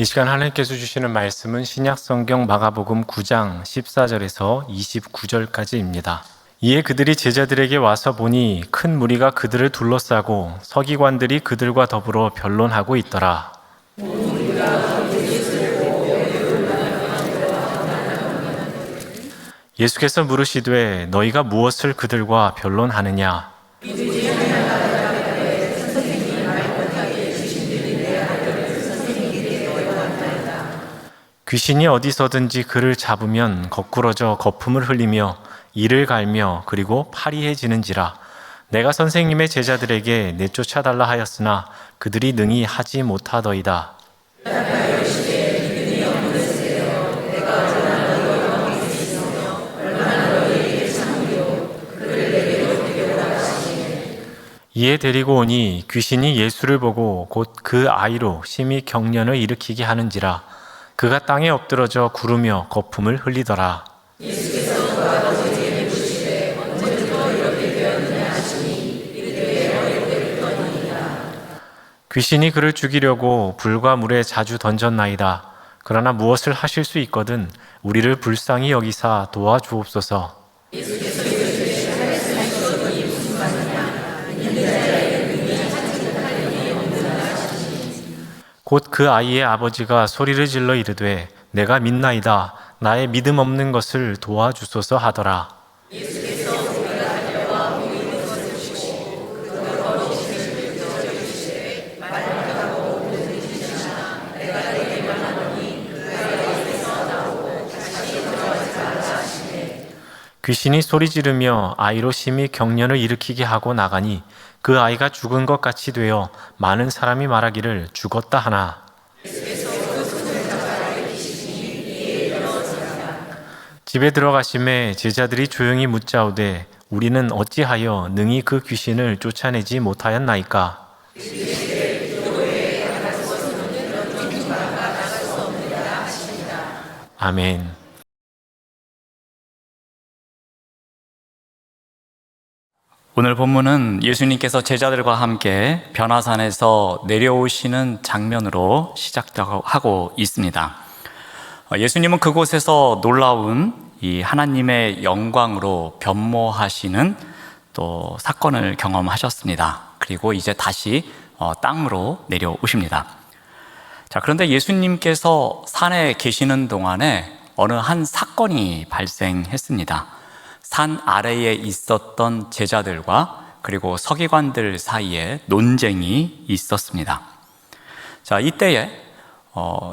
이 시간 하나님께서 주시는 말씀은 신약성경 마가복음 9장 14절에서 29절까지입니다. 이에 그들이 제자들에게 와서 보니 큰 무리가 그들을 둘러싸고 서기관들이 그들과 더불어 변론하고 있더라. 예수께서 물으시되 너희가 무엇을 그들과 변론하느냐? 귀신이 어디서든지 그를 잡으면 거꾸러져 거품을 흘리며 이를 갈며 그리고 파리해지는지라. 내가 선생님의 제자들에게 내쫓아달라 하였으나 그들이 능히 하지 못하더이다. 이에 데리고 오니 귀신이 예수를 보고 곧 그 아이로 심히 경련을 일으키게 하는지라. 그가 땅에 엎드러져 구르며 거품을 흘리더라. 귀신이 그를 죽이려고 불과 물에 자주 던졌나이다. 그러나 무엇을 하실 수 있거든 우리를 불쌍히 여기사 도와주옵소서. 곧 그 아이의 아버지가 소리를 질러 이르되 내가 믿나이다. 나의 믿음 없는 것을 도와주소서 하더라. 귀신이 소리 지르며 아이로 심히 경련을 일으키게 하고 나가니 그 아이가 죽은 것 같이 되어 많은 사람이 말하기를 죽었다 하나. 집에 들어가심에 제자들이 조용히 묻자오되 우리는 어찌하여 능히 그 귀신을 쫓아내지 못하였나이까? 아멘. 오늘 본문은 예수님께서 제자들과 함께 변화산에서 내려오시는 장면으로 시작하고 있습니다. 예수님은 그곳에서 놀라운 이 하나님의 영광으로 변모하시는 또 사건을 경험하셨습니다. 그리고 이제 다시 땅으로 내려오십니다. 자, 그런데 예수님께서 산에 계시는 동안에 어느 한 사건이 발생했습니다. 산 아래에 있었던 제자들과 그리고 서기관들 사이에 논쟁이 있었습니다. 자, 이때에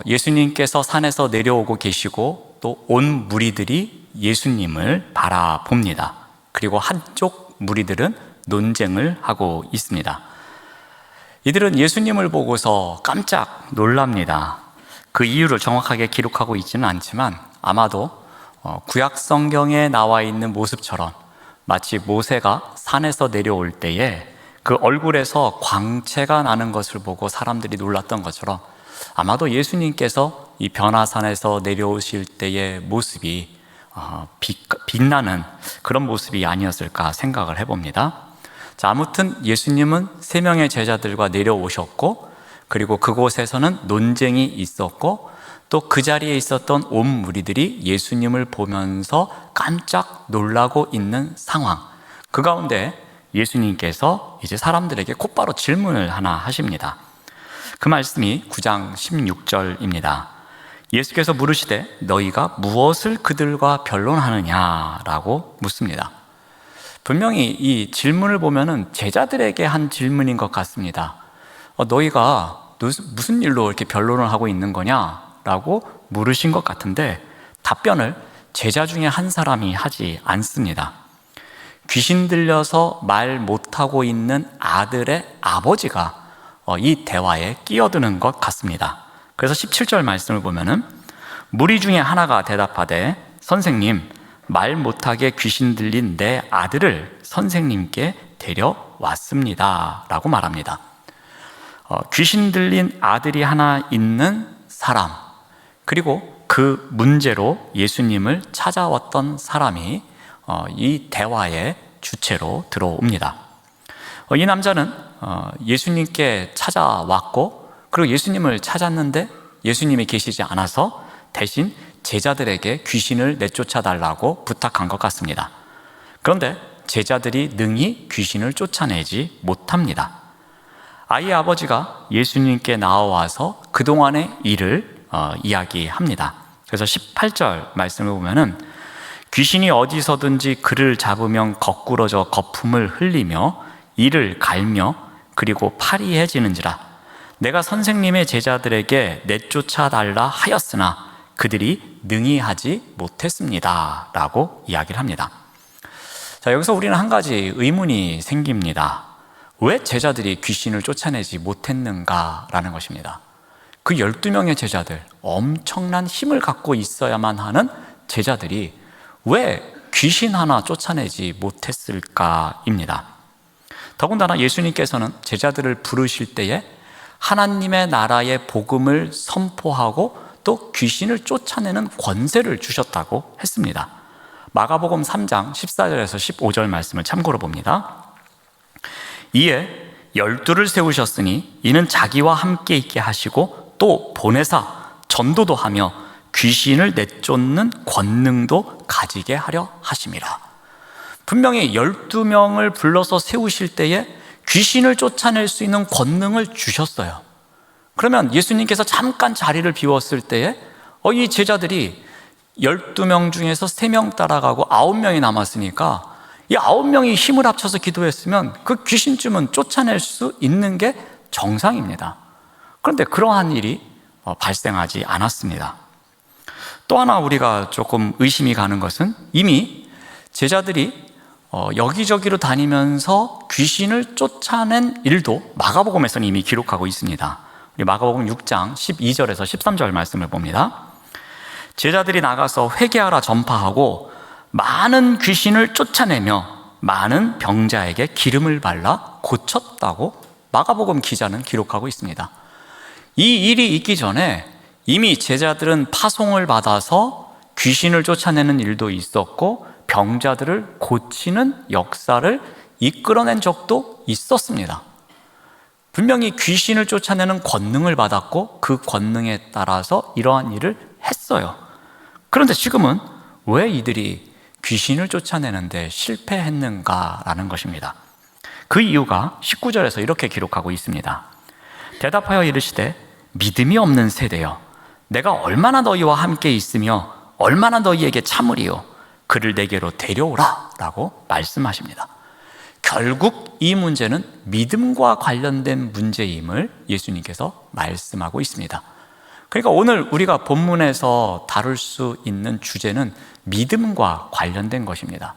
예수님께서 산에서 내려오고 계시고 또 온 무리들이 예수님을 바라봅니다. 그리고 한쪽 무리들은 논쟁을 하고 있습니다. 이들은 예수님을 보고서 깜짝 놀랍니다. 그 이유를 정확하게 기록하고 있지는 않지만 아마도 구약 성경에 나와 있는 모습처럼 마치 모세가 산에서 내려올 때에 그 얼굴에서 광채가 나는 것을 보고 사람들이 놀랐던 것처럼 아마도 예수님께서 이 변화산에서 내려오실 때의 모습이 빛나는 그런 모습이 아니었을까 생각을 해봅니다. 자, 아무튼 예수님은 3명의 제자들과 내려오셨고 그리고 그곳에서는 논쟁이 있었고 또 그 자리에 있었던 온 무리들이 예수님을 보면서 깜짝 놀라고 있는 상황, 그 가운데 예수님께서 이제 사람들에게 곧바로 질문을 하나 하십니다. 그 말씀이 9장 16절입니다. 예수께서 물으시되 너희가 무엇을 그들과 변론하느냐라고 묻습니다. 분명히 이 질문을 보면은 제자들에게 한 질문인 것 같습니다. 너희가 무슨 일로 이렇게 변론을 하고 있는 거냐? 라고 물으신 것 같은데 답변을 제자 중에 한 사람이 하지 않습니다. 귀신 들려서 말 못하고 있는 아들의 아버지가 이 대화에 끼어드는 것 같습니다. 그래서 17절 말씀을 보면은 무리 중에 하나가 대답하되 선생님, 말 못하게 귀신 들린 내 아들을 선생님께 데려왔습니다 라고 말합니다. 귀신 들린 아들이 하나 있는 사람, 그리고 그 문제로 예수님을 찾아왔던 사람이 이 대화의 주체로 들어옵니다. 이 남자는 예수님께 찾아왔고 그리고 예수님을 찾았는데 예수님이 계시지 않아서 대신 제자들에게 귀신을 내쫓아달라고 부탁한 것 같습니다. 그런데 제자들이 능히 귀신을 쫓아내지 못합니다. 아이의 아버지가 예수님께 나와서 그동안의 일을 이야기합니다. 그래서 18절 말씀을 보면은 귀신이 어디서든지 그를 잡으면 거꾸러져 거품을 흘리며 이를 갈며 그리고 파리해지는지라. 내가 선생님의 제자들에게 내쫓아 달라 하였으나 그들이 능히 하지 못했습니다 라고 이야기를 합니다. 자, 여기서 우리는 한 가지 의문이 생깁니다. 왜 제자들이 귀신을 쫓아내지 못했는가라는 것입니다. 그 12명의 제자들, 엄청난 힘을 갖고 있어야만 하는 제자들이 왜 귀신 하나 쫓아내지 못했을까입니다. 더군다나 예수님께서는 제자들을 부르실 때에 하나님의 나라의 복음을 선포하고 또 귀신을 쫓아내는 권세를 주셨다고 했습니다. 마가복음 3장 14절에서 15절 말씀을 참고로 봅니다. 이에 12를 세우셨으니 이는 자기와 함께 있게 하시고 또 보내사 전도도 하며 귀신을 내쫓는 권능도 가지게 하려 하심이라. 분명히 12명을 불러서 세우실 때에 귀신을 쫓아낼 수 있는 권능을 주셨어요. 그러면 예수님께서 잠깐 자리를 비웠을 때에 이 제자들이 12명 중에서 3명 따라가고 9명이 남았으니까 이 9명이 힘을 합쳐서 기도했으면 그 귀신쯤은 쫓아낼 수 있는 게 정상입니다. 그런데 그러한 일이 발생하지 않았습니다. 또 하나 우리가 조금 의심이 가는 것은 이미 제자들이 여기저기로 다니면서 귀신을 쫓아낸 일도 마가복음에서는 이미 기록하고 있습니다. 우리 마가복음 6장 12절에서 13절 말씀을 봅니다. 제자들이 나가서 회개하라 전파하고 많은 귀신을 쫓아내며 많은 병자에게 기름을 발라 고쳤다고 마가복음 기자는 기록하고 있습니다. 이 일이 있기 전에 이미 제자들은 파송을 받아서 귀신을 쫓아내는 일도 있었고 병자들을 고치는 역사를 이끌어낸 적도 있었습니다. 분명히 귀신을 쫓아내는 권능을 받았고 그 권능에 따라서 이러한 일을 했어요. 그런데 지금은 왜 이들이 귀신을 쫓아내는데 실패했는가라는 것입니다. 그 이유가 19절에서 이렇게 기록하고 있습니다. 대답하여 이르시되 믿음이 없는 세대여 내가 얼마나 너희와 함께 있으며 얼마나 너희에게 참으리요 그를 내게로 데려오라 라고 말씀하십니다. 결국 이 문제는 믿음과 관련된 문제임을 예수님께서 말씀하고 있습니다. 그러니까 오늘 우리가 본문에서 다룰 수 있는 주제는 믿음과 관련된 것입니다.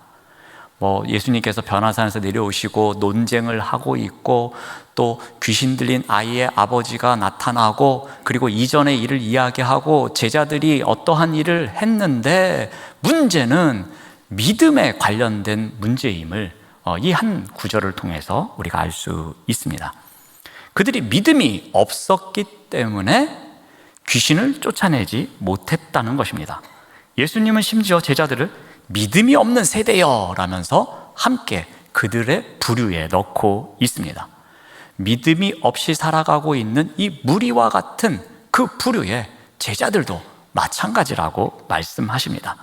예수님께서 변화산에서 내려오시고 논쟁을 하고 있고 또 귀신 들린 아이의 아버지가 나타나고 그리고 이전의 일을 이야기하고 제자들이 어떠한 일을 했는데 문제는 믿음에 관련된 문제임을 이 한 구절을 통해서 우리가 알 수 있습니다. 그들이 믿음이 없었기 때문에 귀신을 쫓아내지 못했다는 것입니다. 예수님은 심지어 제자들을 믿음이 없는 세대여 라면서 함께 그들의 부류에 넣고 있습니다. 믿음이 없이 살아가고 있는 이 무리와 같은 그 부류에 제자들도 마찬가지라고 말씀하십니다.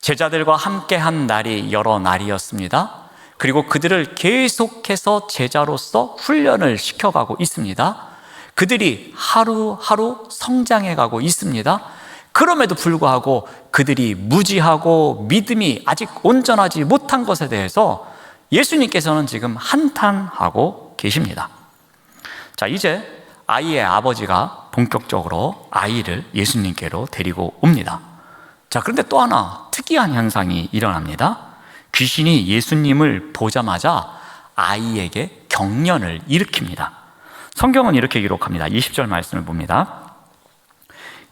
제자들과 함께한 날이 여러 날이었습니다. 그리고 그들을 계속해서 제자로서 훈련을 시켜가고 있습니다. 그들이 하루하루 성장해가고 있습니다. 그럼에도 불구하고 그들이 무지하고 믿음이 아직 온전하지 못한 것에 대해서 예수님께서는 지금 한탄하고 계십니다. 자, 이제 아이의 아버지가 본격적으로 아이를 예수님께로 데리고 옵니다. 자, 그런데 또 하나 특이한 현상이 일어납니다. 귀신이 예수님을 보자마자 아이에게 경련을 일으킵니다. 성경은 이렇게 기록합니다. 20절 말씀을 봅니다.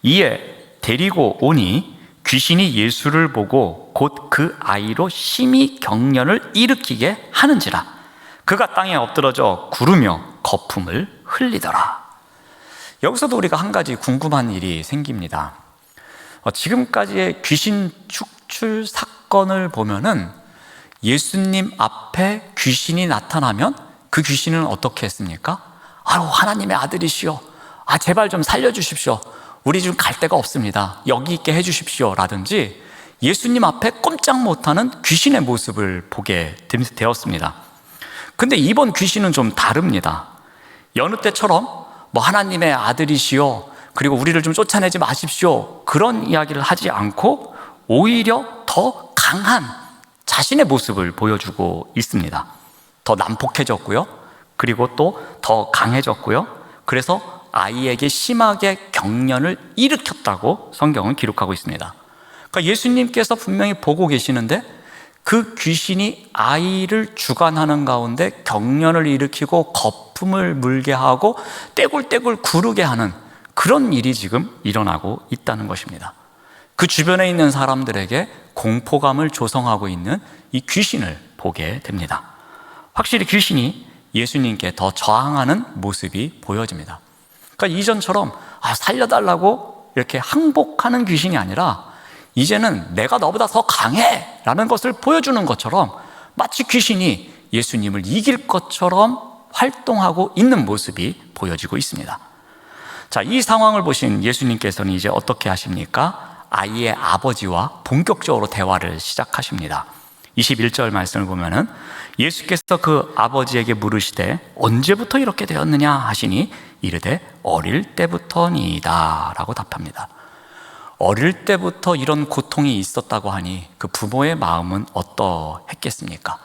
이에 데리고 오니 귀신이 예수를 보고 곧 그 아이로 심히 경련을 일으키게 하는지라 그가 땅에 엎드러져 구르며 거품을 흘리더라. 여기서도 우리가 한 가지 궁금한 일이 생깁니다. 지금까지의 귀신 축출 사건을 보면은 예수님 앞에 귀신이 나타나면 그 귀신은 어떻게 했습니까? 아유, 하나님의 아들이시여, 제발 좀 살려주십시오. 우리 지금 갈 데가 없습니다. 여기 있게 해주십시오. 라든지 예수님 앞에 꼼짝 못하는 귀신의 모습을 보게 되었습니다. 근데 이번 귀신은 좀 다릅니다. 여느 때처럼 뭐 하나님의 아들이시오, 그리고 우리를 좀 쫓아내지 마십시오, 그런 이야기를 하지 않고 오히려 더 강한 자신의 모습을 보여주고 있습니다. 더 난폭해졌고요, 그리고 또 더 강해졌고요. 그래서 아이에게 심하게 경련을 일으켰다고 성경은 기록하고 있습니다. 그러니까 예수님께서 분명히 보고 계시는데 그 귀신이 아이를 주관하는 가운데 경련을 일으키고 거품을 물게 하고 떼굴떼굴 구르게 하는 그런 일이 지금 일어나고 있다는 것입니다. 그 주변에 있는 사람들에게 공포감을 조성하고 있는 이 귀신을 보게 됩니다. 확실히 귀신이 예수님께 더 저항하는 모습이 보여집니다. 그러니까 이전처럼 살려달라고 이렇게 항복하는 귀신이 아니라 이제는 내가 너보다 더 강해 라는 것을 보여주는 것처럼 마치 귀신이 예수님을 이길 것처럼 활동하고 있는 모습이 보여지고 있습니다. 자, 이 상황을 보신 예수님께서는 이제 어떻게 하십니까? 아이의 아버지와 본격적으로 대화를 시작하십니다. 21절 말씀을 보면은 예수께서 그 아버지에게 물으시되 언제부터 이렇게 되었느냐 하시니 이르되 어릴 때부터니이다 라고 답합니다. 어릴 때부터 이런 고통이 있었다고 하니 그 부모의 마음은 어떠했겠습니까?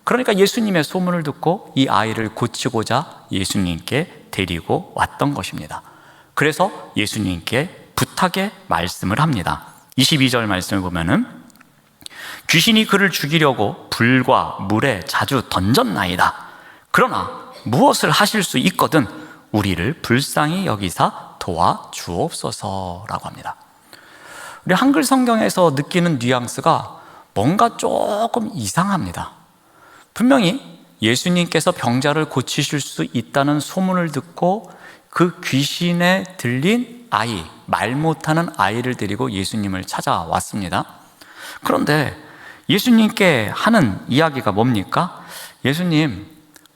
그러니까 예수님의 소문을 듣고 이 아이를 고치고자 예수님께 데리고 왔던 것입니다. 그래서 예수님께 부탁의 말씀을 합니다. 22절 말씀을 보면은 귀신이 그를 죽이려고 불과 물에 자주 던졌나이다. 그러나 무엇을 하실 수 있거든 우리를 불쌍히 여기사 도와주옵소서라고 합니다. 우리 한글 성경에서 느끼는 뉘앙스가 뭔가 조금 이상합니다. 분명히 예수님께서 병자를 고치실 수 있다는 소문을 듣고 그 귀신에 들린 아이, 말 못하는 아이를 데리고 예수님을 찾아왔습니다. 그런데 예수님께 하는 이야기가 뭡니까? 예수님,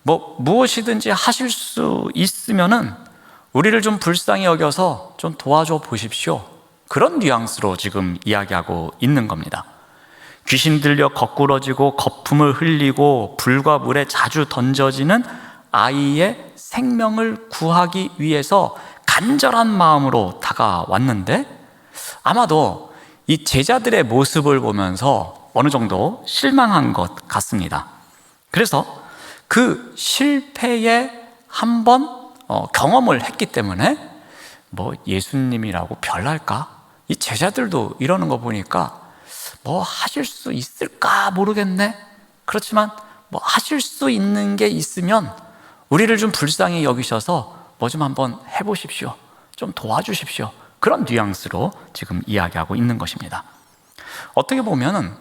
무엇이든지 하실 수 있으면은 우리를 좀 불쌍히 여겨서 좀 도와줘 보십시오. 그런 뉘앙스로 지금 이야기하고 있는 겁니다. 귀신 들려 거꾸러지고 거품을 흘리고 불과 물에 자주 던져지는 아이의 생명을 구하기 위해서 간절한 마음으로 다가왔는데 아마도 이 제자들의 모습을 보면서 어느 정도 실망한 것 같습니다. 그래서 그 실패에 한번 경험을 했기 때문에 예수님이라고 별날까? 이 제자들도 이러는 거 보니까 하실 수 있을까 모르겠네. 그렇지만 하실 수 있는 게 있으면 우리를 좀 불쌍히 여기셔서 좀 한번 해보십시오. 좀 도와주십시오. 그런 뉘앙스로 지금 이야기하고 있는 것입니다. 어떻게 보면은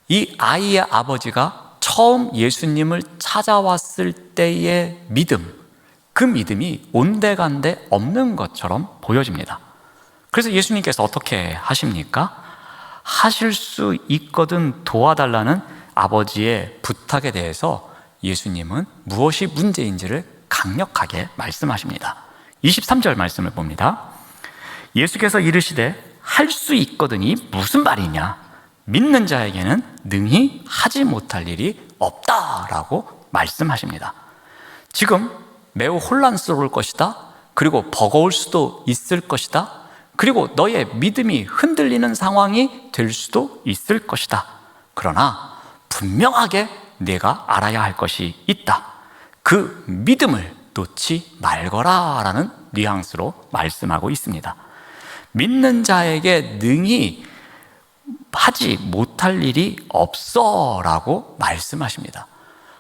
이 아이의 아버지가 처음 예수님을 찾아왔을 때의 믿음, 그 믿음이 온데간데 없는 것처럼 보여집니다. 그래서 예수님께서 어떻게 하십니까? 하실 수 있거든 도와달라는 아버지의 부탁에 대해서 예수님은 무엇이 문제인지를 강력하게 말씀하십니다. 23절 말씀을 봅니다. 예수께서 이르시되 할 수 있거든이 무슨 말이냐? 믿는 자에게는 능히 하지 못할 일이 없다라고 말씀하십니다. 지금 매우 혼란스러울 것이다. 그리고 버거울 수도 있을 것이다. 그리고 너의 믿음이 흔들리는 상황이 될 수도 있을 것이다. 그러나 분명하게 내가 알아야 할 것이 있다. 그 믿음을 놓지 말거라 라는 뉘앙스로 말씀하고 있습니다. 믿는 자에게 능히 하지 못할 일이 없어 라고 말씀하십니다.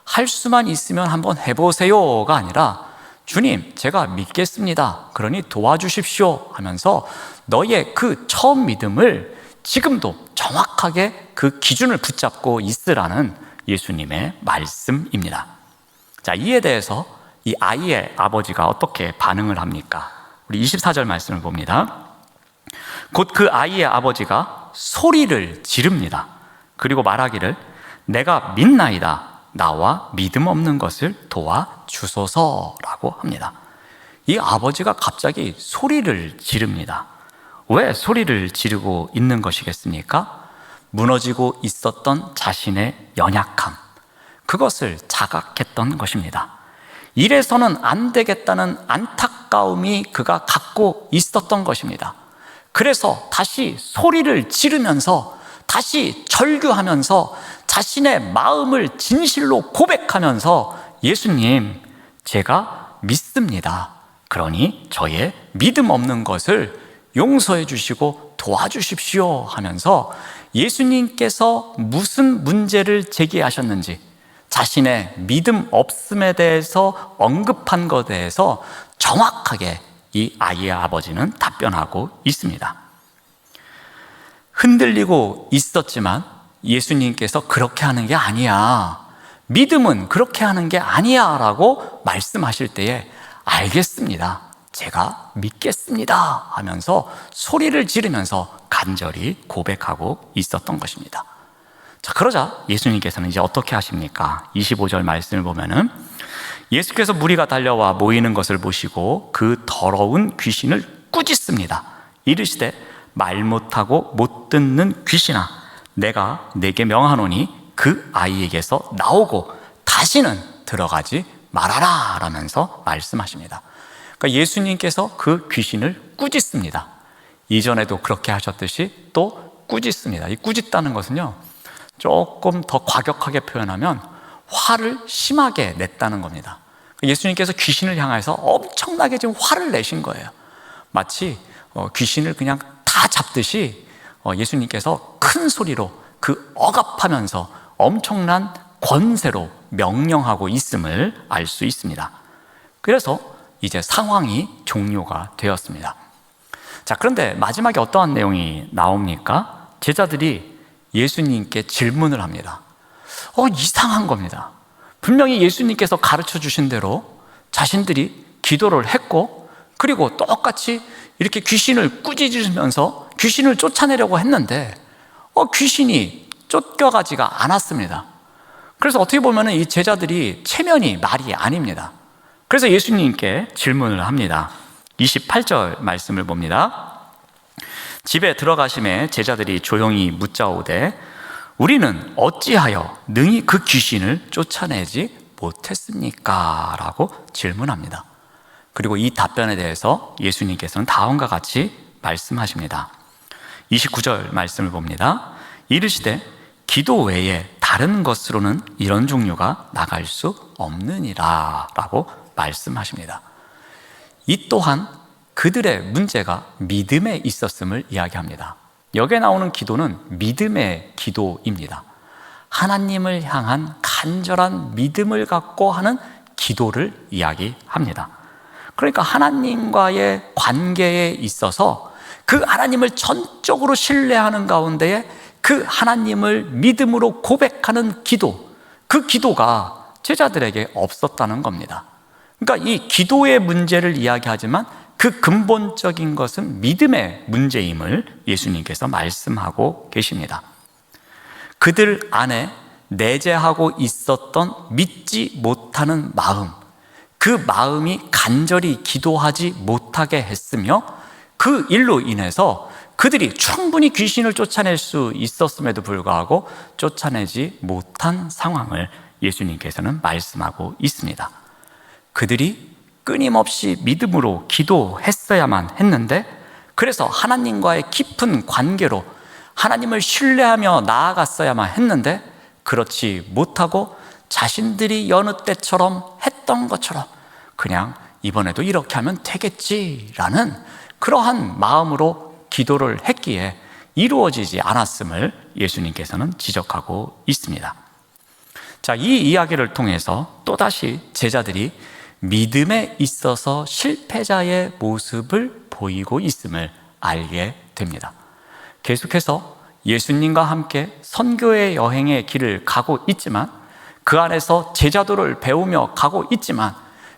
할 수만 있으면 한번 해보세요가 아니라 주님, 제가 믿겠습니다. 그러니 도와주십시오 하면서 너의 그 처음 믿음을 지금도 정확하게 그 기준을 붙잡고 있으라는 예수님의 말씀입니다. 자, 이에 대해서 이 아이의 아버지가 어떻게 반응을 합니까? 우리 24절 말씀을 봅니다. 곧 그 아이의 아버지가 소리를 지릅니다. 그리고 말하기를 내가 믿나이다. 나와 믿음 없는 것을 도와주소서라고 합니다. 이 아버지가 갑자기 소리를 지릅니다. 왜 소리를 지르고 있는 것이겠습니까? 무너지고 있었던 자신의 연약함, 그것을 자각했던 것입니다. 이래서는 안 되겠다는 안타까움이 그가 갖고 있었던 것입니다. 그래서 다시 소리를 지르면서, 다시 절규하면서 자신의 마음을 진실로 고백하면서, 예수님, 제가 믿습니다. 그러니 저의 믿음 없는 것을 용서해 주시고 도와주십시오 하면서 예수님께서 무슨 문제를 제기하셨는지, 자신의 믿음 없음에 대해서 언급한 것에 대해서 정확하게 이 아이의 아버지는 답변하고 있습니다. 흔들리고 있었지만 예수님께서 그렇게 하는 게 아니야, 믿음은 그렇게 하는 게 아니야 라고 말씀하실 때에 알겠습니다, 제가 믿겠습니다 하면서 소리를 지르면서 간절히 고백하고 있었던 것입니다. 자, 그러자 예수님께서는 이제 어떻게 하십니까? 25절 말씀을 보면은 예수께서 무리가 달려와 모이는 것을 보시고 그 더러운 귀신을 꾸짖습니다. 이르시되 말 못하고 못 듣는 귀신아, 내가 네게 명하노니 그 아이에게서 나오고 다시는 들어가지 말아라 라면서 말씀하십니다. 그러니까 예수님께서 그 귀신을 꾸짖습니다. 이전에도 그렇게 하셨듯이 또 꾸짖습니다. 이 꾸짖다는 것은요, 조금 더 과격하게 표현하면 화를 심하게 냈다는 겁니다. 예수님께서 귀신을 향해서 엄청나게 지금 화를 내신 거예요. 마치 귀신을 그냥 다 잡듯이 예수님께서 큰 소리로 그 억압하면서 엄청난 권세로 명령하고 있음을 알 수 있습니다. 그래서 이제 상황이 종료가 되었습니다. 자, 그런데 마지막에 어떠한 내용이 나옵니까? 제자들이 예수님께 질문을 합니다. 이상한 겁니다. 분명히 예수님께서 가르쳐 주신 대로 자신들이 기도를 했고, 그리고 똑같이 이렇게 귀신을 꾸짖으면서 귀신을 쫓아내려고 했는데 귀신이 쫓겨가지가 않았습니다. 그래서 어떻게 보면 이 제자들이 체면이 말이 아닙니다. 그래서 예수님께 질문을 합니다. 28절 말씀을 봅니다. 집에 들어가심에 제자들이 조용히 묻자오되 우리는 어찌하여 능히 그 귀신을 쫓아내지 못했습니까? 라고 질문합니다. 그리고 이 답변에 대해서 예수님께서는 다음과 같이 말씀하십니다. 29절 말씀을 봅니다. 이르시되 기도 외에 다른 것으로는 이런 종류가 나갈 수 없느니라 라고 말씀하십니다. 이 또한 그들의 문제가 믿음에 있었음을 이야기합니다. 여기에 나오는 기도는 믿음의 기도입니다. 하나님을 향한 간절한 믿음을 갖고 하는 기도를 이야기합니다. 그러니까 하나님과의 관계에 있어서 그 하나님을 전적으로 신뢰하는 가운데에 그 하나님을 믿음으로 고백하는 기도, 그 기도가 제자들에게 없었다는 겁니다. 그러니까 이 기도의 문제를 이야기하지만 그 근본적인 것은 믿음의 문제임을 예수님께서 말씀하고 계십니다. 그들 안에 내재하고 있었던 믿지 못하는 마음, 그 마음이 간절히 기도하지 못하게 했으며 그 일로 인해서 그들이 충분히 귀신을 쫓아낼 수 있었음에도 불구하고 쫓아내지 못한 상황을 예수님께서는 말씀하고 있습니다. 그들이 끊임없이 믿음으로 기도했어야만 했는데, 그래서 하나님과의 깊은 관계로 하나님을 신뢰하며 나아갔어야만 했는데 그렇지 못하고 자신들이 여느 때처럼 했던 것처럼 그냥 이번에도 이렇게 하면 되겠지라는 그러한 마음으로 기도를 했기에 이루어지지 않았음을 예수님께서는 지적하고 있습니다. 자, 이 이야기를 통해서 또다시 제자들이 믿음에 있어서 실패자의 모습을 보이고 있음을 알게 됩니다. 계속해서 예수님과 함께 선교의 여행의 길을 가고 있지만, 그 안에서 제자도를 배우며 가고 있지만,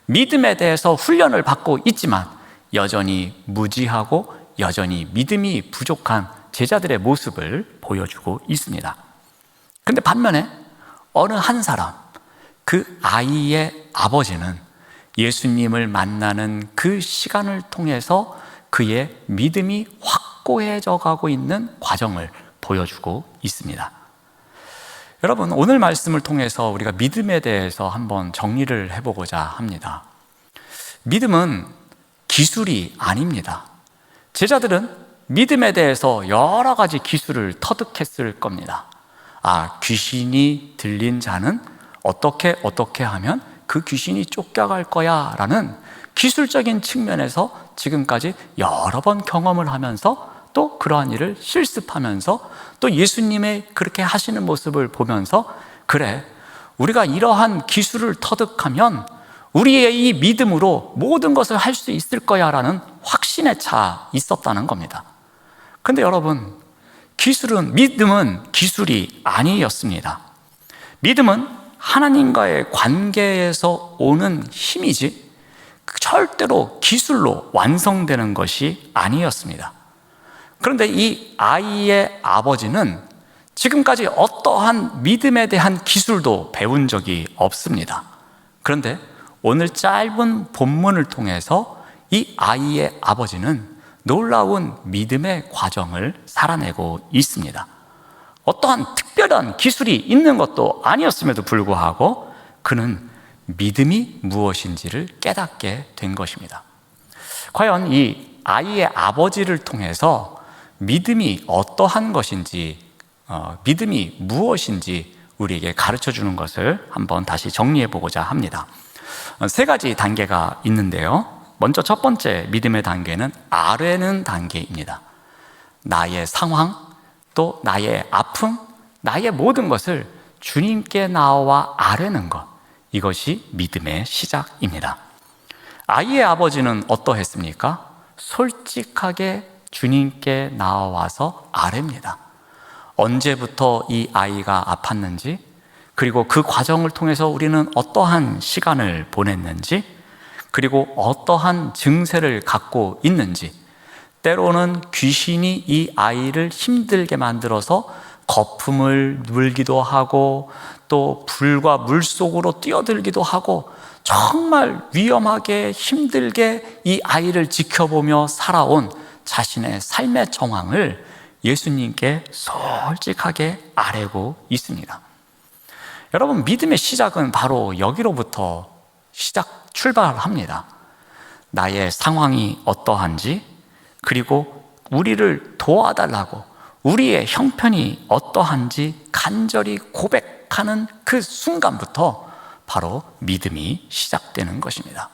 믿음에 대해서 훈련을 받고 있지만 여전히 무지하고 여전히 믿음이 부족한 제자들의 모습을 보여주고 있습니다. 그런데 반면에 어느 한 사람, 그 아이의 아버지는 예수님을 만나는 그 시간을 통해서 그의 믿음이 확고해져 가고 있는 과정을 보여주고 있습니다. 여러분, 오늘 말씀을 통해서 우리가 믿음에 대해서 한번 정리를 해보고자 합니다. 믿음은 기술이 아닙니다. 제자들은 믿음에 대해서 여러 가지 기술을 터득했을 겁니다. 귀신이 들린 자는 어떻게 하면 그 귀신이 쫓겨갈 거야 라는 기술적인 측면에서 지금까지 여러 번 경험을 하면서 또 그러한 일을 실습하면서 또 예수님의 그렇게 하시는 모습을 보면서 그래, 우리가 이러한 기술을 터득하면 우리의 이 믿음으로 모든 것을 할 수 있을 거야 라는 확신에 차 있었다는 겁니다. 근데 여러분, 믿음은 기술이 아니었습니다. 믿음은 하나님과의 관계에서 오는 힘이지 절대로 기술로 완성되는 것이 아니었습니다. 그런데 이 아이의 아버지는 지금까지 어떠한 믿음에 대한 기술도 배운 적이 없습니다. 그런데 오늘 짧은 본문을 통해서 이 아이의 아버지는 놀라운 믿음의 과정을 살아내고 있습니다. 어떠한 특별한 기술이 있는 것도 아니었음에도 불구하고 그는 믿음이 무엇인지를 깨닫게 된 것입니다. 과연 이 아이의 아버지를 통해서 믿음이 어떠한 것인지, 믿음이 무엇인지 우리에게 가르쳐 주는 것을 한번 다시 정리해 보고자 합니다. 세 가지 단계가 있는데요. 먼저 첫 번째 믿음의 단계는 아뢰는 단계입니다. 나의 상황, 또 나의 아픔, 나의 모든 것을 주님께 나와 아뢰는 것, 이것이 믿음의 시작입니다. 아이의 아버지는 어떠했습니까? 솔직하게 주님께 나와서 아뢰입니다. 언제부터 이 아이가 아팠는지, 그리고 그 과정을 통해서 우리는 어떠한 시간을 보냈는지, 그리고 어떠한 증세를 갖고 있는지, 때로는 귀신이 이 아이를 힘들게 만들어서 거품을 물기도 하고 또 불과 물 속으로 뛰어들기도 하고 정말 위험하게 힘들게 이 아이를 지켜보며 살아온 자신의 삶의 정황을 예수님께 솔직하게 아뢰고 있습니다. 여러분, 믿음의 시작은 바로 여기로부터 출발합니다. 나의 상황이 어떠한지, 그리고 우리를 도와달라고, 우리의 형편이 어떠한지 간절히 고백하는 그 순간부터 바로 믿음이 시작되는 것입니다.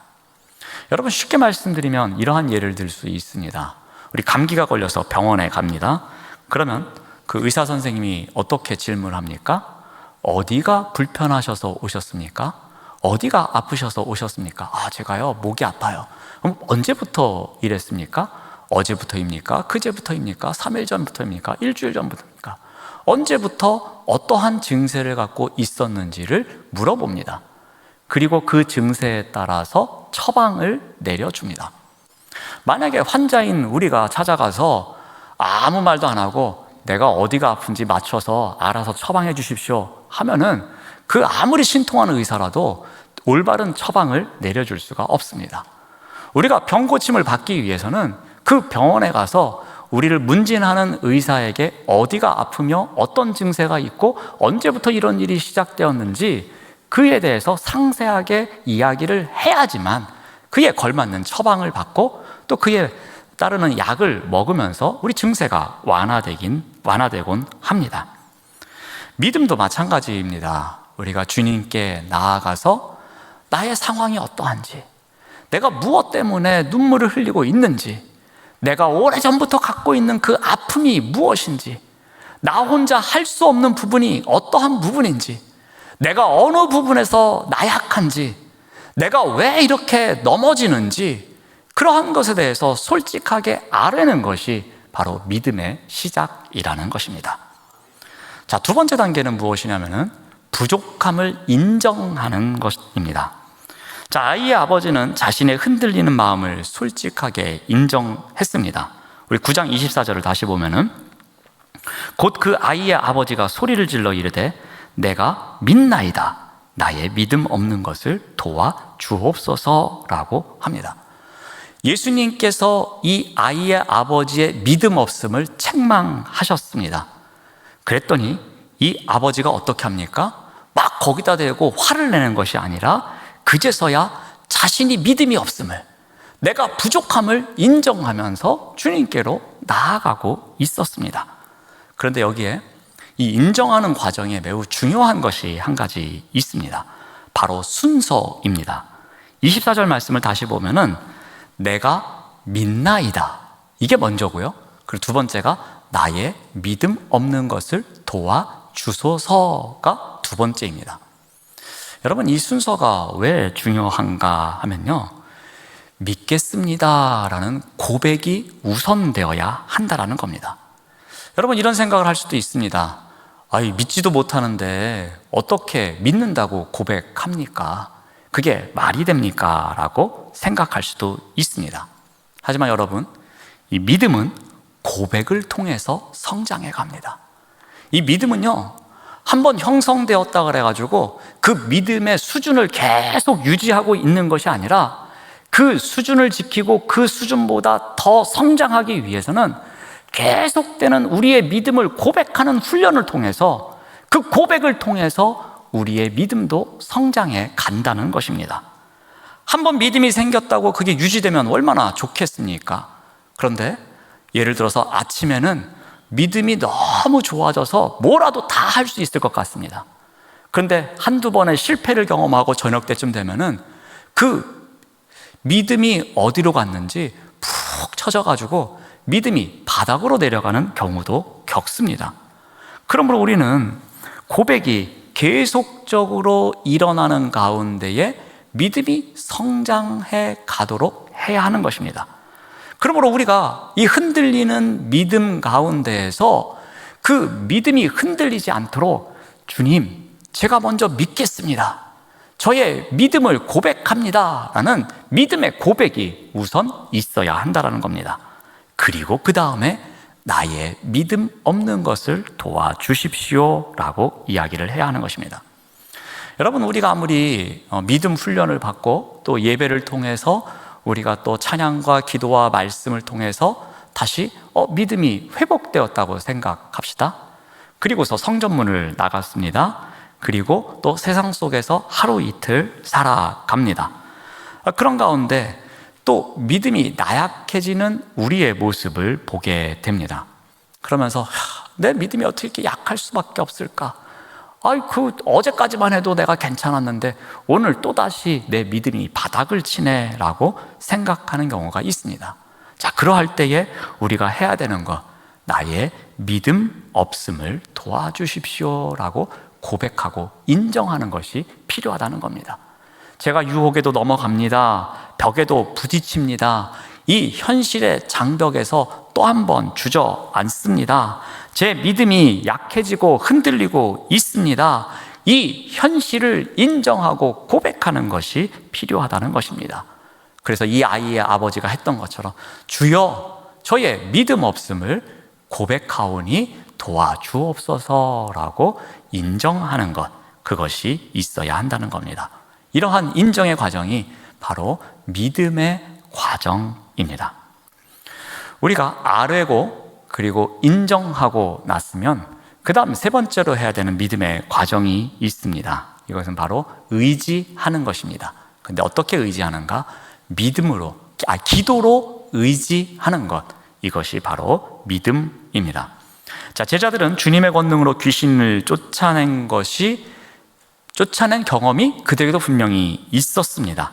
여러분, 쉽게 말씀드리면 이러한 예를 들 수 있습니다. 우리 감기가 걸려서 병원에 갑니다. 그러면 그 의사 선생님이 어떻게 질문합니까? 어디가 불편하셔서 오셨습니까? 어디가 아프셔서 오셨습니까? 제가요, 목이 아파요. 그럼 언제부터 이랬습니까? 어제부터입니까? 그제부터입니까? 3일 전부터입니까? 일주일 전부터입니까? 언제부터 어떠한 증세를 갖고 있었는지를 물어봅니다. 그리고 그 증세에 따라서 처방을 내려줍니다. 만약에 환자인 우리가 찾아가서 아무 말도 안 하고 내가 어디가 아픈지 맞춰서 알아서 처방해 주십시오 하면은 그 아무리 신통한 의사라도 올바른 처방을 내려줄 수가 없습니다. 우리가 병 고침을 받기 위해서는 그 병원에 가서 우리를 문진하는 의사에게 어디가 아프며 어떤 증세가 있고 언제부터 이런 일이 시작되었는지 그에 대해서 상세하게 이야기를 해야지만 그에 걸맞는 처방을 받고 또 그에 따르는 약을 먹으면서 우리 증세가 완화되곤 합니다. 믿음도 마찬가지입니다. 우리가 주님께 나아가서 나의 상황이 어떠한지, 내가 무엇 때문에 눈물을 흘리고 있는지, 내가 오래전부터 갖고 있는 그 아픔이 무엇인지, 나 혼자 할 수 없는 부분이 어떠한 부분인지, 내가 어느 부분에서 나약한지, 내가 왜 이렇게 넘어지는지, 그러한 것에 대해서 솔직하게 아뢰는 것이 바로 믿음의 시작이라는 것입니다. 자, 두 번째 단계는 무엇이냐면은 부족함을 인정하는 것입니다. 자, 아이의 아버지는 자신의 흔들리는 마음을 솔직하게 인정했습니다. 우리 9장 24절을 다시 보면은 곧 그 아이의 아버지가 소리를 질러 이르되 내가 믿나이다. 나의 믿음 없는 것을 도와주옵소서라고 합니다. 예수님께서 이 아이의 아버지의 믿음 없음을 책망하셨습니다. 그랬더니 이 아버지가 어떻게 합니까? 막 거기다 대고 화를 내는 것이 아니라 그제서야 자신이 믿음이 없음을, 내가 부족함을 인정하면서 주님께로 나아가고 있었습니다. 그런데 여기에 이 인정하는 과정에 매우 중요한 것이 한 가지 있습니다. 바로 순서입니다. 24절 말씀을 다시 보면은 내가 믿나이다, 이게 먼저고요. 그리고 두 번째가 나의 믿음 없는 것을 도와주소서가 두 번째입니다. 여러분, 이 순서가 왜 중요한가 하면요, 믿겠습니다라는 고백이 우선되어야 한다라는 겁니다. 여러분, 이런 생각을 할 수도 있습니다. 아이, 믿지도 못하는데 어떻게 믿는다고 고백합니까? 그게 말이 됩니까? 라고 생각할 수도 있습니다. 하지만 여러분, 이 믿음은 고백을 통해서 성장해 갑니다. 이 믿음은요, 한번 형성되었다 그래가지고 그 믿음의 수준을 계속 유지하고 있는 것이 아니라 그 수준을 지키고 그 수준보다 더 성장하기 위해서는 계속되는 우리의 믿음을 고백하는 훈련을 통해서, 그 고백을 통해서 우리의 믿음도 성장해 간다는 것입니다. 한번 믿음이 생겼다고 그게 유지되면 얼마나 좋겠습니까? 그런데 예를 들어서 아침에는 믿음이 너무 좋아져서 뭐라도 다 할 수 있을 것 같습니다. 그런데 한두 번의 실패를 경험하고 저녁 때쯤 되면은 그 믿음이 어디로 갔는지 푹 처져가지고 믿음이 바닥으로 내려가는 경우도 겪습니다. 그러므로 우리는 고백이 계속적으로 일어나는 가운데에 믿음이 성장해 가도록 해야 하는 것입니다. 그러므로 우리가 이 흔들리는 믿음 가운데에서 그 믿음이 흔들리지 않도록 주님, 제가 먼저 믿겠습니다, 저의 믿음을 고백합니다 라는 믿음의 고백이 우선 있어야 한다는 겁니다. 그리고 그 다음에 나의 믿음 없는 것을 도와주십시오 라고 이야기를 해야 하는 것입니다. 여러분, 우리가 아무리 믿음 훈련을 받고 또 예배를 통해서 우리가 또 찬양과 기도와 말씀을 통해서 다시 믿음이 회복되었다고 생각합시다. 그리고서 성전문을 나갔습니다. 그리고 또 세상 속에서 하루 이틀 살아갑니다. 그런 가운데 또 믿음이 나약해지는 우리의 모습을 보게 됩니다. 그러면서 내 믿음이 어떻게 이렇게 약할 수밖에 없을까? 어제까지만 해도 내가 괜찮았는데 오늘 또다시 내 믿음이 바닥을 치네 라고 생각하는 경우가 있습니다. 자, 그러할 때에 우리가 해야 되는 것, 나의 믿음 없음을 도와주십시오 라고 고백하고 인정하는 것이 필요하다는 겁니다. 제가 유혹에도 넘어갑니다, 벽에도 부딪힙니다, 이 현실의 장벽에서 또 한 번 주저앉습니다, 제 믿음이 약해지고 흔들리고 있습니다, 이 현실을 인정하고 고백하는 것이 필요하다는 것입니다. 그래서 이 아이의 아버지가 했던 것처럼 주여, 저의 믿음 없음을 고백하오니 도와주옵소서라고 인정하는 것, 그것이 있어야 한다는 겁니다. 이러한 인정의 과정이 바로 믿음의 과정입니다. 우리가 아뢰고 그리고 인정하고 났으면 그 다음 세 번째로 해야 되는 믿음의 과정이 있습니다. 이것은 바로 의지하는 것입니다. 근데 어떻게 의지하는가? 기도로 의지하는 것, 이것이 바로 믿음입니다. 자, 제자들은 주님의 권능으로 귀신을 쫓아낸 경험이 그들에게도 분명히 있었습니다.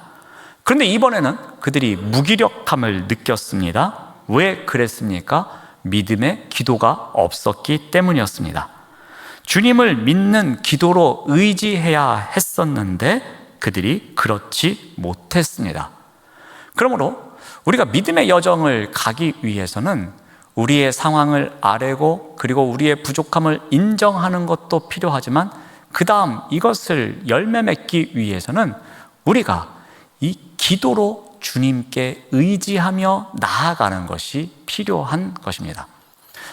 그런데 이번에는 그들이 무기력함을 느꼈습니다. 왜 그랬습니까? 믿음의 기도가 없었기 때문이었습니다. 주님을 믿는 기도로 의지해야 했었는데 그들이 그렇지 못했습니다. 그러므로 우리가 믿음의 여정을 가기 위해서는 우리의 상황을 아뢰고 그리고 우리의 부족함을 인정하는 것도 필요하지만 그 다음 이것을 열매 맺기 위해서는 우리가 이 기도로 주님께 의지하며 나아가는 것이 필요한 것입니다.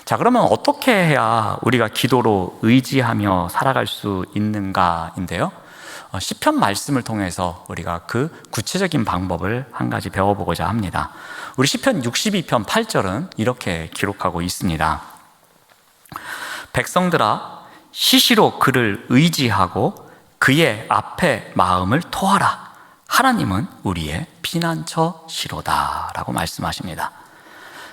자, 그러면 어떻게 해야 우리가 기도로 의지하며 살아갈 수 있는가인데요. 시편 말씀을 통해서 우리가 그 구체적인 방법을 한 가지 배워보고자 합니다. 우리 시편 62편 8절은 이렇게 기록하고 있습니다. 백성들아 시시로 그를 의지하고 그의 앞에 마음을 토하라. 하나님은 우리의 피난처시로다 라고 말씀하십니다.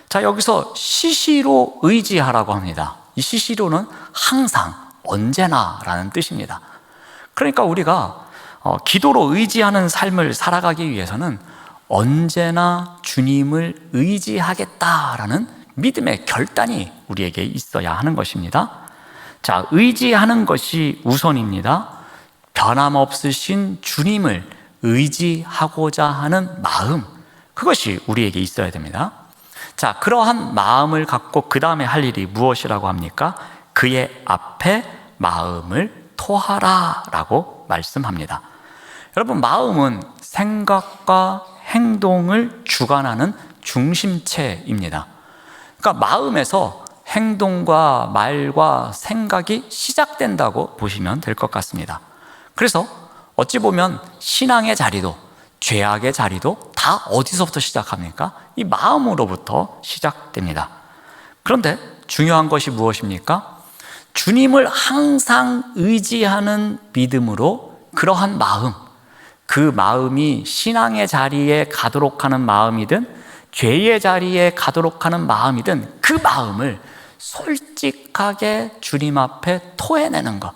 자, 여기서 시시로 의지하라고 합니다. 이 시시로는 항상, 언제나 라는 뜻입니다. 그러니까 우리가 기도로 의지하는 삶을 살아가기 위해서는 언제나 주님을 의지하겠다라는 믿음의 결단이 우리에게 있어야 하는 것입니다. 자, 의지하는 것이 우선입니다. 변함없으신 주님을 의지하고자 하는 마음, 그것이 우리에게 있어야 됩니다. 자, 그러한 마음을 갖고 그 다음에 할 일이 무엇이라고 합니까? 그의 앞에 마음을 토하라 라고 말씀합니다. 여러분, 마음은 생각과 행동을 주관하는 중심체입니다. 그러니까 마음에서 행동과 말과 생각이 시작된다고 보시면 될 것 같습니다. 그래서 어찌 보면 신앙의 자리도 죄악의 자리도 다 어디서부터 시작합니까? 이 마음으로부터 시작됩니다. 그런데 중요한 것이 무엇입니까? 주님을 항상 의지하는 믿음으로 그러한 마음, 그 마음이 신앙의 자리에 가도록 하는 마음이든 죄의 자리에 가도록 하는 마음이든 그 마음을 솔직하게 주님 앞에 토해내는 것,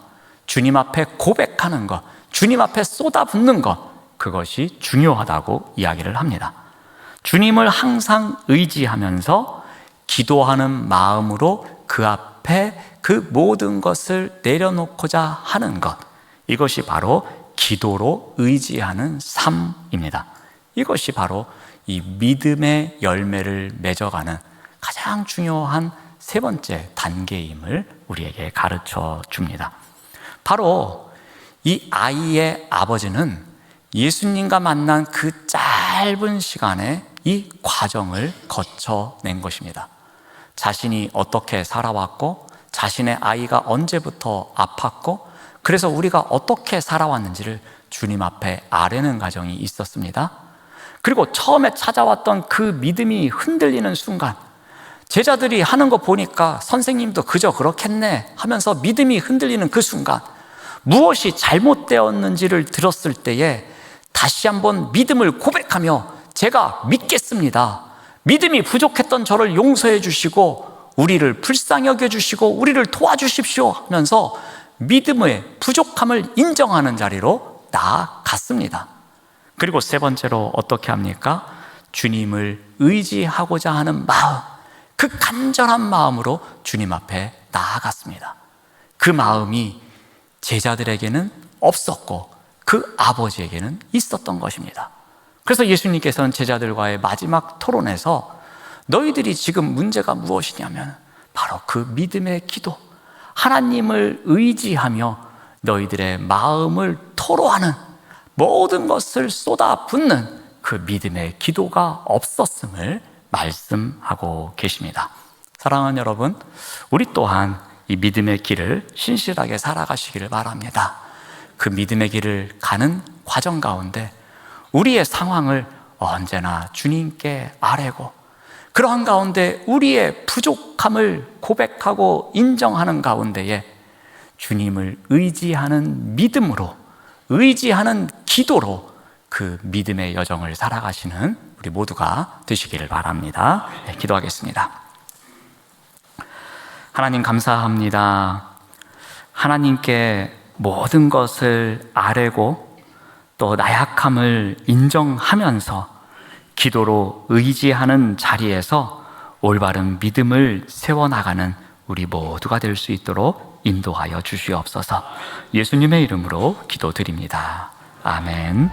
주님 앞에 고백하는 것, 주님 앞에 쏟아붓는 것, 그것이 중요하다고 이야기를 합니다. 주님을 항상 의지하면서 기도하는 마음으로 그 앞에 그 모든 것을 내려놓고자 하는 것, 이것이 바로 기도로 의지하는 삶입니다. 이것이 바로 이 믿음의 열매를 맺어가는 가장 중요한 세 번째 단계임을 우리에게 가르쳐 줍니다. 바로 이 아이의 아버지는 예수님과 만난 그 짧은 시간에 이 과정을 거쳐낸 것입니다. 자신이 어떻게 살아왔고 자신의 아이가 언제부터 아팠고 그래서 우리가 어떻게 살아왔는지를 주님 앞에 아뢰는 과정이 있었습니다. 그리고 처음에 찾아왔던 그 믿음이 흔들리는 순간, 제자들이 하는 거 보니까 선생님도 그저 그렇겠네 하면서 믿음이 흔들리는 그 순간, 무엇이 잘못되었는지를 들었을 때에 다시 한번 믿음을 고백하며 제가 믿겠습니다. 믿음이 부족했던 저를 용서해 주시고 우리를 불쌍히 여겨주시고 우리를 도와주십시오 하면서 믿음의 부족함을 인정하는 자리로 나아갔습니다. 그리고 세 번째로 어떻게 합니까? 주님을 의지하고자 하는 마음, 그 간절한 마음으로 주님 앞에 나아갔습니다. 그 마음이 제자들에게는 없었고 그 아버지에게는 있었던 것입니다. 그래서 예수님께서는 제자들과의 마지막 토론에서 너희들이 지금 문제가 무엇이냐면 바로 그 믿음의 기도, 하나님을 의지하며 너희들의 마음을 토로하는 모든 것을 쏟아붓는 그 믿음의 기도가 없었음을 말씀하고 계십니다. 사랑하는 여러분, 우리 또한 이 믿음의 길을 신실하게 살아가시기를 바랍니다. 그 믿음의 길을 가는 과정 가운데 우리의 상황을 언제나 주님께 아뢰고 그러한 가운데 우리의 부족함을 고백하고 인정하는 가운데에 주님을 의지하는 믿음으로, 의지하는 기도로 그 믿음의 여정을 살아가시는 우리 모두가 되시기를 바랍니다. 네, 기도하겠습니다. 하나님 감사합니다. 하나님께 모든 것을 아뢰고 또 나약함을 인정하면서 기도로 의지하는 자리에서 올바른 믿음을 세워나가는 우리 모두가 될 수 있도록 인도하여 주시옵소서. 예수님의 이름으로 기도드립니다. 아멘.